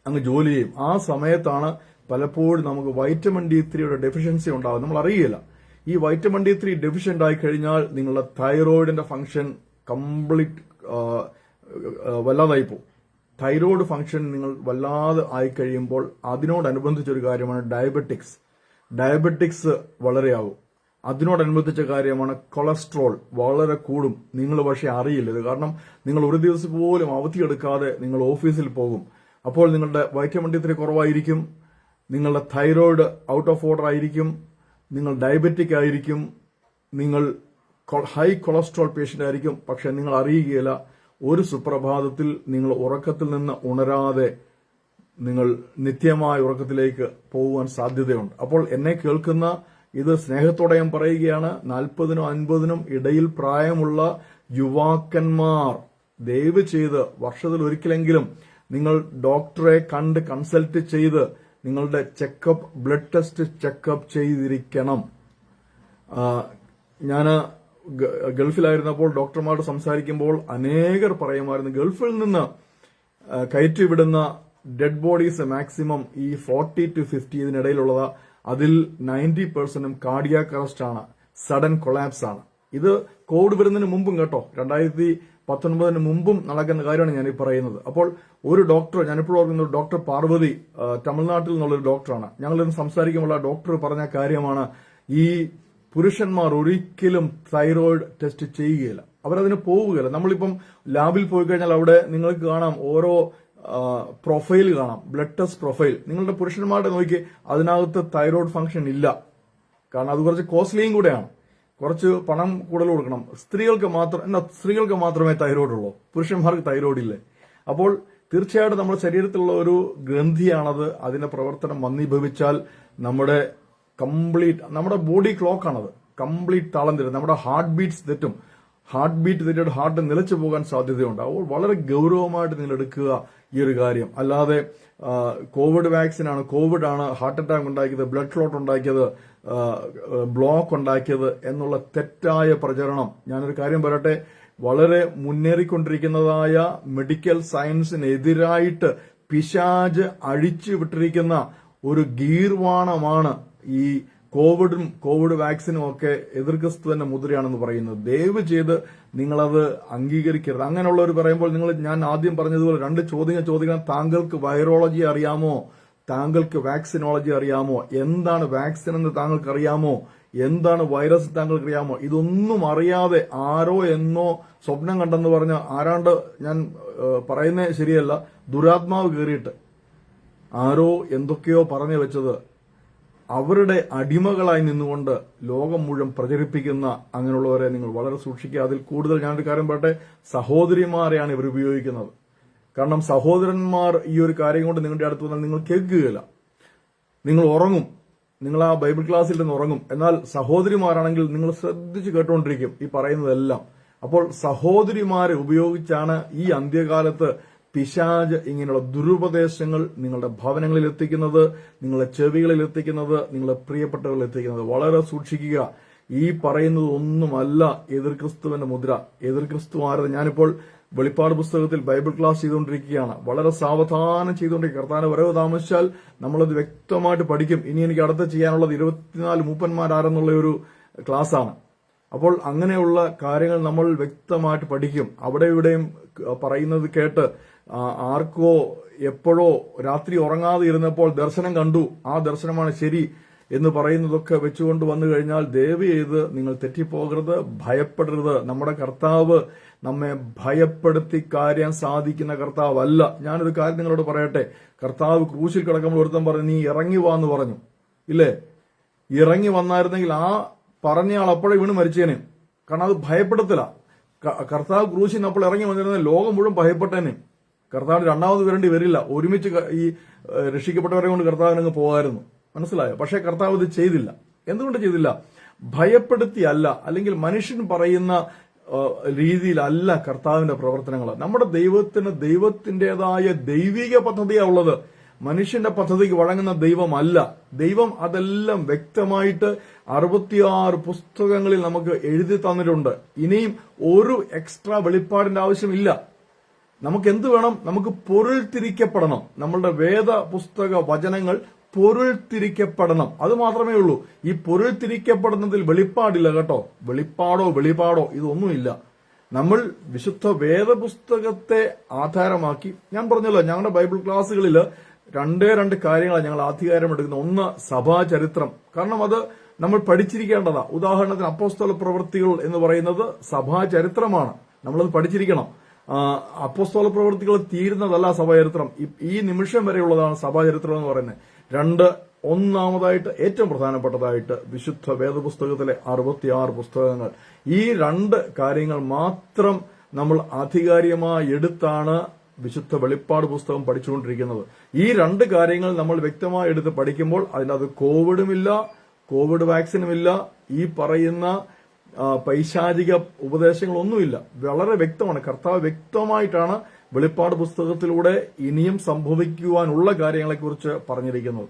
അങ്ങ് ജോലി ചെയ്യും. ആ സമയത്താണ് പലപ്പോഴും നമുക്ക് വൈറ്റമിൻ D3യുടെ ഡെഫിഷ്യൻസി ഉണ്ടാകും. നമ്മൾ അറിയില്ല. ഈ വൈറ്റമിൻ D3 ഡെഫിഷ്യന്റ് ആയി കഴിഞ്ഞാൽ നിങ്ങളുടെ തൈറോയിഡിന്റെ ഫംഗ്ഷൻ കംപ്ലീറ്റ് വല്ലാതായി പോകും. തൈറോയ്ഡ് ഫംഗ്ഷൻ നിങ്ങൾ വല്ലാതെ ആയിക്കഴിയുമ്പോൾ അതിനോടനുബന്ധിച്ചൊരു കാര്യമാണ് ഡയബറ്റിക്സ് വളരെയാകും. അതിനോടനുബന്ധിച്ച കാര്യമാണ് കൊളസ്ട്രോൾ വളരെ കൂടും. നിങ്ങൾ പക്ഷേ അറിയില്ല ഇത്. കാരണം നിങ്ങൾ ഒരു ദിവസം പോലും അവധിയെടുക്കാതെ നിങ്ങൾ ഓഫീസിൽ പോകും. അപ്പോൾ നിങ്ങളുടെ വൈറ്റമിൻ D3 കുറവായിരിക്കും, നിങ്ങളുടെ തൈറോയ്ഡ് ഔട്ട് ഓഫ് ഓർഡർ ആയിരിക്കും, നിങ്ങൾ ഡയബറ്റിക് ആയിരിക്കും, നിങ്ങൾ ഹൈ കൊളസ്ട്രോൾ പേഷ്യന്റ് ആയിരിക്കും. പക്ഷെ നിങ്ങൾ അറിയുകയില്ല. ഒരു സുപ്രഭാതത്തിൽ നിങ്ങൾ ഉറക്കത്തിൽ നിന്ന് ഉണരാതെ നിങ്ങൾ നിത്യമായ ഉറക്കത്തിലേക്ക് പോകുവാൻ സാധ്യതയുണ്ട്. അപ്പോൾ എന്നെ കേൾക്കുന്ന ഇത് സ്നേഹത്തോടെ ഞാൻ പറയുകയാണ്. 40നും 50നും ഇടയിൽ പ്രായമുള്ള യുവാക്കന്മാർ ദയവ് ചെയ്ത് വർഷത്തിൽ ഒരിക്കലെങ്കിലും നിങ്ങൾ ഡോക്ടറെ കണ്ട് കൺസൾട്ട് ചെയ്ത് നിങ്ങളുടെ ചെക്കപ്പ്, ബ്ലഡ് ടെസ്റ്റ് ചെക്കപ്പ് ചെയ്തിരിക്കണം. ഞാൻ ഗൾഫിലായിരുന്നപ്പോൾ ഡോക്ടർമാരോട് സംസാരിക്കുമ്പോൾ അനേകർ പറയുമായിരുന്നു, ഗൾഫിൽ നിന്ന് കയറ്റിവിടുന്ന ഡെഡ് ബോഡീസ് മാക്സിമം ഈ 40 to 50 ഇതിനിടയിലുള്ളതാ. അതിൽ 90% കാർഡിയാക് അറസ്റ്റ് ആണ്, സഡൻ കൊളാപ്സ് ആണ്. ഇത് കോവിഡ് വരുന്നതിന് മുമ്പും കേട്ടോ, 2019 മുമ്പും നടക്കുന്ന കാര്യമാണ് ഞാൻ ഈ പറയുന്നത്. അപ്പോൾ ഒരു ഡോക്ടർ, ഞാനിപ്പോഴും ഓർക്കുന്നത് ഡോക്ടർ പാർവതി, തമിഴ്നാട്ടിൽ നിന്നുള്ളൊരു ഡോക്ടറാണ്. ഞങ്ങളിന്ന് സംസാരിക്കുമ്പോൾ ആ ഡോക്ടർ പറഞ്ഞ കാര്യമാണ്, ഈ പുരുഷന്മാർ ഒരിക്കലും തൈറോയിഡ് ടെസ്റ്റ് ചെയ്യുകയില്ല, അവരതിന് പോവുകയില്ല. നമ്മളിപ്പം ലാബിൽ പോയി കഴിഞ്ഞാൽ അവിടെ നിങ്ങൾക്ക് കാണാം ഓരോ പ്രൊഫൈൽ കാണാം, ബ്ലഡ് ടെസ്റ്റ് പ്രൊഫൈൽ. നിങ്ങളുടെ പുരുഷന്മാരുടെ നോക്കി അതിനകത്ത് തൈറോയ്ഡ് ഫംഗ്ഷൻ ഇല്ല. കാരണം അത് കുറച്ച് കോസ്റ്റ്ലിയും കൂടെയാണ്, കുറച്ച് പണം കൂടുതൽ കൊടുക്കണം. സ്ത്രീകൾക്ക് മാത്രമേ തൈറോയ്ഡ് ഉള്ളൂ, പുരുഷന്മാർക്ക് തൈറോയ്ഡ് ഇല്ലേ? അപ്പോൾ തീർച്ചയായിട്ടും നമ്മുടെ ശരീരത്തിലുള്ള ഒരു ഗ്രന്ഥിയാണത്. അതിന്റെ പ്രവർത്തനം മന്ദീഭവിച്ചാൽ നമ്മുടെ ബോഡി ക്ലോക്കാണത് കംപ്ലീറ്റ് താളം തെറ്റും. നമ്മുടെ ഹാർട്ട് ബീറ്റ്സ് തെറ്റും. ഹാർട്ട് ബീറ്റ് തെറ്റിയിട്ട് ഹാർട്ട് നിലച്ചു പോകാൻ സാധ്യതയുണ്ട്. അപ്പോൾ വളരെ ഗൗരവമായിട്ട് നിങ്ങൾ എടുക്കുക ഈ ഒരു കാര്യം. അല്ലാതെ കോവിഡ് വാക്സിനാണ്, കോവിഡാണ് ഹാർട്ട് അറ്റാക്ക് ഉണ്ടാക്കിയത്, ബ്ലഡ് ക്ലോട്ട് ഉണ്ടാക്കിയത്, ബ്ലോക്ക് ഉണ്ടാക്കിയത് എന്നുള്ള തെറ്റായ പ്രചരണം. ഞാനൊരു കാര്യം പറയട്ടെ, വളരെ മുന്നേറിക്കൊണ്ടിരിക്കുന്നതായ മെഡിക്കൽ സയൻസിനെതിരായിട്ട് പിശാച് അഴിച്ചു വിട്ടിരിക്കുന്ന ഒരു ഗീർവാണമാണ് ഈ കോവിഡ് വാക്സിനും ഒക്കെ എതിർക്രിസ്തുവിന്റെ മുദ്രയാണെന്ന് പറയുന്നത്. ദയവ് ചെയ്ത് നിങ്ങളത് അംഗീകരിക്കരുത്. അങ്ങനെയുള്ളവർ പറയുമ്പോൾ ഞാൻ ആദ്യം പറഞ്ഞതുപോലെ 2 ചോദ്യങ്ങൾ ചോദിക്കണം. താങ്കൾക്ക് വൈറോളജി അറിയാമോ? താങ്കൾക്ക് വാക്സിനോളജി അറിയാമോ? എന്താണ് വാക്സിൻ എന്ന് താങ്കൾക്ക് അറിയാമോ? എന്താണ് വൈറസ് താങ്കൾക്ക് അറിയാമോ? ഇതൊന്നും അറിയാതെ ആരോ എന്നോ സ്വപ്നം കണ്ടെന്ന് പറഞ്ഞ ആരാണ്ട്, ഞാൻ പറയുന്നത് ശരിയല്ല, ദുരാത്മാവ് കയറിയിട്ട് ആരോ എന്തൊക്കെയോ പറഞ്ഞു വെച്ചത് അവരുടെ അടിമകളായി നിന്നുകൊണ്ട് ലോകം മുഴുവൻ പ്രചരിപ്പിക്കുന്ന അങ്ങനെയുള്ളവരെ നിങ്ങൾ വളരെ സൂക്ഷിക്കുക. അതിൽ കൂടുതൽ ഞാനൊരു കാര്യം പറയട്ടെ, സഹോദരിമാരെയാണ് ഇവർ ഉപയോഗിക്കുന്നത്. കാരണം സഹോദരന്മാർ ഈ ഒരു കാര്യം കൊണ്ട് നിങ്ങളുടെ അടുത്ത് വന്നാൽ നിങ്ങൾ കേൾക്കുകയില്ല, നിങ്ങൾ ഉറങ്ങും, നിങ്ങൾ ആ ബൈബിൾ ക്ലാസ്സിൽ നിന്ന് ഉറങ്ങും. എന്നാൽ സഹോദരിമാരാണെങ്കിൽ നിങ്ങൾ ശ്രദ്ധിച്ച് കേട്ടുകൊണ്ടിരിക്കും ഈ പറയുന്നതെല്ലാം. അപ്പോൾ സഹോദരിമാരെ ഉപയോഗിച്ചാണ് ഈ അന്ത്യകാലത്ത് പിശാച് ഇങ്ങനെയുള്ള ദുരുപദേശങ്ങൾ നിങ്ങളുടെ ഭവനങ്ങളിൽ എത്തിക്കുന്നത്, നിങ്ങളുടെ ചെവികളിൽ എത്തിക്കുന്നത്, നിങ്ങളുടെ പ്രിയപ്പെട്ടവരിൽ എത്തിക്കുന്നത്. വളരെ സൂക്ഷിക്കുക. ഈ പറയുന്നത് ഒന്നുമല്ല എതിർ ക്രിസ്തുവിന്റെ മുദ്ര. എതിർ ക്രിസ്തു ആരത്? ഞാനിപ്പോൾ വെളിപ്പാട് പുസ്തകത്തിൽ ബൈബിൾ ക്ലാസ് ചെയ്തുകൊണ്ടിരിക്കുകയാണ്. വളരെ സാവധാനം ചെയ്തുകൊണ്ടിരിക്കുക. കർത്താവിന്റെ വരവ് താമസിച്ചാൽ നമ്മളത് വ്യക്തമായിട്ട് പഠിക്കും. ഇനി എനിക്ക് അടുത്ത് ചെയ്യാനുള്ളത് 24 മൂപ്പന്മാരാരെന്നുള്ള ഒരു ക്ലാസ്സാണ്. അപ്പോൾ അങ്ങനെയുള്ള കാര്യങ്ങൾ നമ്മൾ വ്യക്തമായിട്ട് പഠിക്കും. അവിടെ ഇവിടെയും പറയുന്നത് കേട്ട് ആർക്കോ എപ്പോഴോ രാത്രി ഉറങ്ങാതെ ഇരുന്നപ്പോൾ ദർശനം കണ്ടു, ആ ദർശനമാണ് ശരി എന്ന് പറയുന്നതൊക്കെ വെച്ചുകൊണ്ട് വന്നു കഴിഞ്ഞാൽ ദയവ് ചെയ്ത് നിങ്ങൾ തെറ്റിപ്പോകരുത്, ഭയപ്പെടരുത്. നമ്മുടെ കർത്താവ് നമ്മെ ഭയപ്പെടുത്തി കാര്യം സാധിക്കുന്ന കർത്താവല്ല. ഞാനൊരു കാര്യം നിങ്ങളോട് പറയട്ടെ. കർത്താവ് ക്രൂശിൽ കിടക്കുമ്പോൾ ഒരുത്തൻ പറഞ്ഞു, നീ ഇറങ്ങി വാന്ന് പറഞ്ഞു, ഇല്ലേ? ഇറങ്ങി വന്നായിരുന്നെങ്കിൽ ആ പറഞ്ഞയാൾ അപ്പോഴേ വീണ് മരിച്ചേനെ. കാരണം അത് ഭയപ്പെടുത്തല. കർത്താവ് ക്രൂശിൽ നിന്ന് അപ്പോൾ ഇറങ്ങി വന്നിരുന്ന ലോകം മുഴുവൻ ഭയപ്പെട്ടേനെ. കർത്താവിന് രണ്ടാമത് വരേണ്ടി വരില്ല. ഒരുമിച്ച് ഈ രക്ഷിക്കപ്പെട്ടവരെ കൊണ്ട് കർത്താവിനങ്ങ് പോകായിരുന്നു. മനസ്സിലായോ? പക്ഷേ കർത്താവ് ഇത് ചെയ്തില്ല. എന്തുകൊണ്ട് ചെയ്തില്ല? ഭയപ്പെടുത്തിയല്ല, അല്ലെങ്കിൽ മനുഷ്യൻ പറയുന്ന രീതിയിലല്ല കർത്താവിന്റെ പ്രവർത്തനങ്ങൾ. നമ്മുടെ ദൈവത്തിന്റേതായ ദൈവിക പദ്ധതിയാണ് ഉള്ളത്. മനുഷ്യന്റെ പദ്ധതിക്ക് വഴങ്ങുന്ന ദൈവമല്ല. ദൈവം അതെല്ലാം വ്യക്തമായിട്ട് 66 പുസ്തകങ്ങളിൽ നമുക്ക് എഴുതി തന്നിട്ടുണ്ട്. ഇനിയും ഒരു എക്സ്ട്രാ വെളിപ്പാടിന്റെ ആവശ്യമില്ല. നമുക്ക് എന്ത് വേണം? നമുക്ക് പൊരുൾ തിരിക്കപ്പെടണം. നമ്മളുടെ വേദ പുസ്തക വചനങ്ങൾ പൊരുൾ തിരിക്കപ്പെടണം. അത് മാത്രമേ ഉള്ളൂ. ഈ പൊരുൾ തിരിക്കപ്പെടുന്നതിൽ വെളിപ്പാടില്ല കേട്ടോ. വെളിപാടോ ഇതൊന്നുമില്ല. നമ്മൾ വിശുദ്ധ വേദപുസ്തകത്തെ ആധാരമാക്കി, ഞാൻ പറഞ്ഞല്ലോ, ഞങ്ങളുടെ ബൈബിൾ ക്ലാസ്സുകളിൽ രണ്ട് കാര്യങ്ങളാണ് ഞങ്ങൾ ആധികാരമെടുക്കുന്നത്. ഒന്ന്, സഭാചരിത്രം. കാരണം അത് നമ്മൾ പഠിച്ചിരിക്കേണ്ടതാ. ഉദാഹരണത്തിന് അപ്പോസ്തല പ്രവൃത്തികൾ എന്ന് പറയുന്നത് സഭാചരിത്രമാണ്. നമ്മളത് പഠിച്ചിരിക്കണം. അപ്പോസ്തല പ്രവൃത്തികൾ തീരുന്നതല്ല സഭാചരിത്രം. ഈ നിമിഷം വരെയുള്ളതാണ് സഭാചരിത്രം എന്ന് പറയുന്നത്. ഒന്നാമതായിട്ട് ഏറ്റവും പ്രധാനപ്പെട്ടതായിട്ട് വിശുദ്ധ വേദപുസ്തകത്തിലെ 66 പുസ്തകങ്ങൾ. ഈ 2 കാര്യങ്ങൾ മാത്രം നമ്മൾ ആധികാരികമായി എടുത്താണ് വിശുദ്ധ വെളിപ്പാട് പുസ്തകം പഠിച്ചുകൊണ്ടിരിക്കുന്നത്. ഈ 2 കാര്യങ്ങൾ നമ്മൾ വ്യക്തമായി എടുത്ത് പഠിക്കുമ്പോൾ അതിനകത്ത് കോവിഡുമില്ല, കോവിഡ് വാക്സിനുമില്ല, ഈ പറയുന്ന പൈശാചിക ഉപദേശങ്ങളൊന്നുമില്ല. വളരെ വ്യക്തമാണ്. കർത്താവ് വ്യക്തമായിട്ടാണ് വെളിപ്പാട് പുസ്തകത്തിലൂടെ ഇനിയും സംഭവിക്കുവാനുള്ള കാര്യങ്ങളെക്കുറിച്ച് പറഞ്ഞിരിക്കുന്നത്.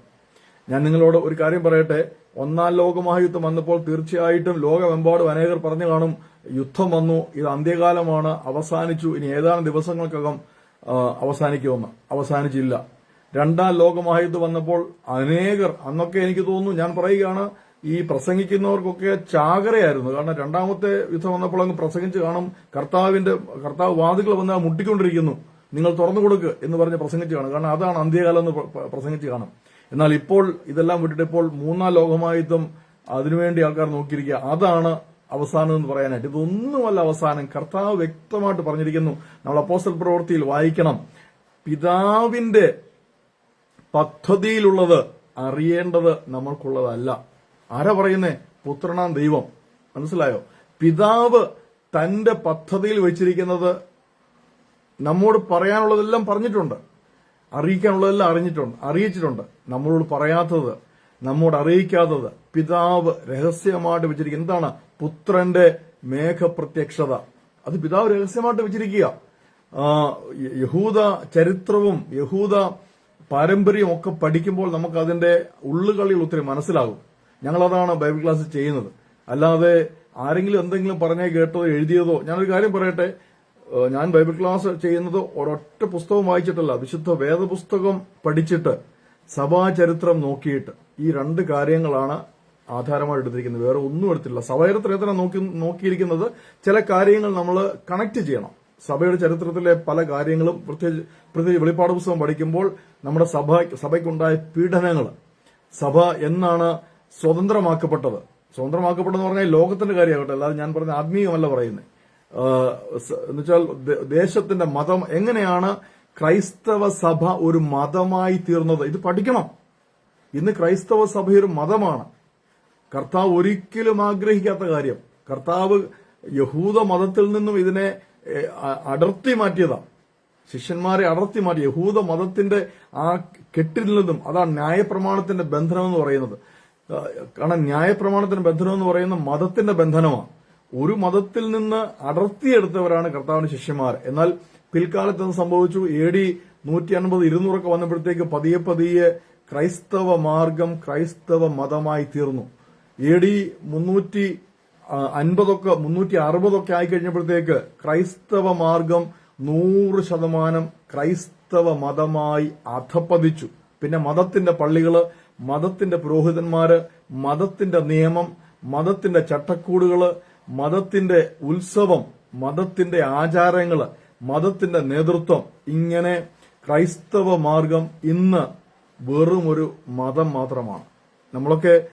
ഞാൻ നിങ്ങളോട് ഒരു കാര്യം പറയട്ടെ. 1-ാം ലോകമഹായുദ്ധം വന്നപ്പോൾ തീർച്ചയായിട്ടും ലോകമെമ്പാടും അനേകർ പറഞ്ഞു കാണും, യുദ്ധം വന്നു, ഇത് അന്ത്യകാലമാണ്, അവസാനിച്ചു, ഇനി ഏതാനും ദിവസങ്ങൾക്കകം അവസാനിക്കുമെന്ന്. അവസാനിച്ചില്ല. 2-ാം ലോകമഹായുദ്ധം വന്നപ്പോൾ അനേകർ, അന്നൊക്കെ എനിക്ക് തോന്നുന്നു, ഞാൻ പറയുകയാണ്, ഈ പ്രസംഗിക്കുന്നവർക്കൊക്കെ ചാകരയായിരുന്നു. കാരണം 2ാമത്തെ യുദ്ധം വന്നപ്പോൾ അങ്ങ് പ്രസംഗിച്ച് കാണും, കർത്താവ് വാതികൾ വന്ന് മുട്ടിക്കൊണ്ടിരിക്കുന്നു, നിങ്ങൾ തുറന്നു കൊടുക്ക് എന്ന് പറഞ്ഞ് പ്രസംഗിച്ച് കാണും. കാരണം അതാണ് അന്ത്യകാലം എന്ന് പ്രസംഗിച്ച് കാണും. എന്നാൽ ഇപ്പോൾ ഇതെല്ലാം വിട്ടിട്ട് ഇപ്പോൾ 3-ാം ലോകമഹായുദ്ധം അതിനുവേണ്ടി ആൾക്കാർ നോക്കിയിരിക്കുക. അതാണ് അവസാനം എന്ന് പറയാനായിട്ട്. ഇതൊന്നുമല്ല അവസാനം. കർത്താവ് വ്യക്തമായിട്ട് പറഞ്ഞിരിക്കുന്നു. നമ്മൾ അപ്പോസ്തല പ്രവൃത്തിയിൽ വായിക്കണം, പിതാവിന്റെ പദ്ധതിയിലുള്ളത് അറിയേണ്ടത് നമ്മൾക്കുള്ളതല്ല. ആരാ പറയുന്നേ? പുത്രനാം ദൈവം. മനസ്സിലായോ? പിതാവ് തന്റെ പദ്ധതിയിൽ വെച്ചിരിക്കുന്നത് നമ്മോട് പറയാനുള്ളതെല്ലാം പറഞ്ഞിട്ടുണ്ട്, അറിയിക്കാനുള്ളതെല്ലാം അറിയിച്ചിട്ടുണ്ട്. നമ്മളോട് പറയാത്തത്, നമ്മോട് അറിയിക്കാത്തത് പിതാവ് രഹസ്യമായിട്ട് വെച്ചിരിക്കുക. എന്താണ്? പുത്രന്റെ മേഘപ്രത്യക്ഷത. അത് പിതാവ് രഹസ്യമായിട്ട് വെച്ചിരിക്കുക. യഹൂദ ചരിത്രവും യഹൂദ പാരമ്പര്യവും ഒക്കെ പഠിക്കുമ്പോൾ നമുക്ക് അതിന്റെ ഉള്ളുകളിൽ ഒത്തിരി മനസ്സിലാകും. ഞങ്ങളതാണ് ബൈബിൾ ക്ലാസ് ചെയ്യുന്നത്. അല്ലാതെ ആരെങ്കിലും എന്തെങ്കിലും പറഞ്ഞേ കേട്ടോ എഴുതിയതോ. ഞാനൊരു കാര്യം പറയട്ടെ, ഞാൻ ബൈബിൾ ക്ലാസ് ചെയ്യുന്നത് ഒരൊറ്റ പുസ്തകം വായിച്ചിട്ടല്ല, വിശുദ്ധ വേദപുസ്തകം പഠിച്ചിട്ട് സഭാചരിത്രം നോക്കിയിട്ട്. ഈ 2 കാര്യങ്ങളാണ് ആധാരമായി എടുത്തിരിക്കുന്നത്. വേറെ ഒന്നും എടുത്തിട്ടില്ല. സഭാചരിത്രത്തിനെ നോക്കിയിരിക്കുന്നത് ചില കാര്യങ്ങൾ നമ്മൾ കണക്ട് ചെയ്യണം. സഭയുടെ ചരിത്രത്തിലെ പല കാര്യങ്ങളും പ്രത്യേകിച്ച് വെളിപ്പാട് പുസ്തകം പഠിക്കുമ്പോൾ നമ്മുടെ സഭയ്ക്കുണ്ടായ പീഡനങ്ങൾ, സഭ എന്നാണ് സ്വതന്ത്രമാക്കപ്പെട്ടതെന്ന് പറഞ്ഞാൽ ലോകത്തിന്റെ കാര്യമാകട്ടെ, അല്ലാതെ ഞാൻ പറഞ്ഞ ആത്മീയമല്ല പറയുന്നത്. എന്നുവെച്ചാൽ ദേശത്തിന്റെ മതം എങ്ങനെയാണ് ക്രൈസ്തവ സഭ ഒരു മതമായി തീർന്നത്, ഇത് പഠിക്കണം. ഇന്ന് ക്രൈസ്തവ സഭയൊരു മതമാണ്. കർത്താവ് ഒരിക്കലും ആഗ്രഹിക്കാത്ത കാര്യം, കർത്താവ് യഹൂദ മതത്തിൽ നിന്നും ഇതിനെ അടർത്തി മാറ്റിയതാണ്. ശിഷ്യന്മാരെ അടർത്തി മാറ്റി യഹൂദ മതത്തിന്റെ ആ കെട്ടിൽ നിന്നും. അതാണ് ന്യായപ്രമാണത്തിന്റെ ബന്ധനം എന്ന് പറയുന്നത്. കാരണം ന്യായപ്രമാണത്തിന്റെ ബന്ധനം എന്ന് പറയുന്ന മതത്തിന്റെ ബന്ധനമാണ്. ഒരു മതത്തിൽ നിന്ന് അടർത്തിയെടുത്തവരാണ് കർത്താവിന്റെ ശിഷ്യന്മാർ. എന്നാൽ പിൽക്കാലത്ത് എന്ത് സംഭവിച്ചു? AD 150, 200 വന്നപ്പോഴത്തേക്ക് പതിയെ പതിയെ ക്രൈസ്തവ മാർഗം ക്രൈസ്തവ മതമായി തീർന്നു. AD 350 360 ആയി കഴിഞ്ഞപ്പോഴത്തേക്ക് ക്രൈസ്തവ മാർഗം 100% ക്രൈസ്തവ മതമായി അധപ്പതിച്ചു. പിന്നെ മതത്തിന്റെ പള്ളികള്, മതത്തിന്റെ പുരോഹിതന്മാര്, മതത്തിന്റെ നിയമം, മതത്തിന്റെ ചട്ടക്കൂടുകള്, മതത്തിന്റെ ഉത്സവം, മതത്തിന്റെ ആചാരങ്ങള്, മതത്തിന്റെ നേതൃത്വം, ഇങ്ങനെ ക്രൈസ്തവ മാർഗം ഇന്ന് വെറും ഒരു മതം മാത്രമാണ്. നമ്മളൊക്കെ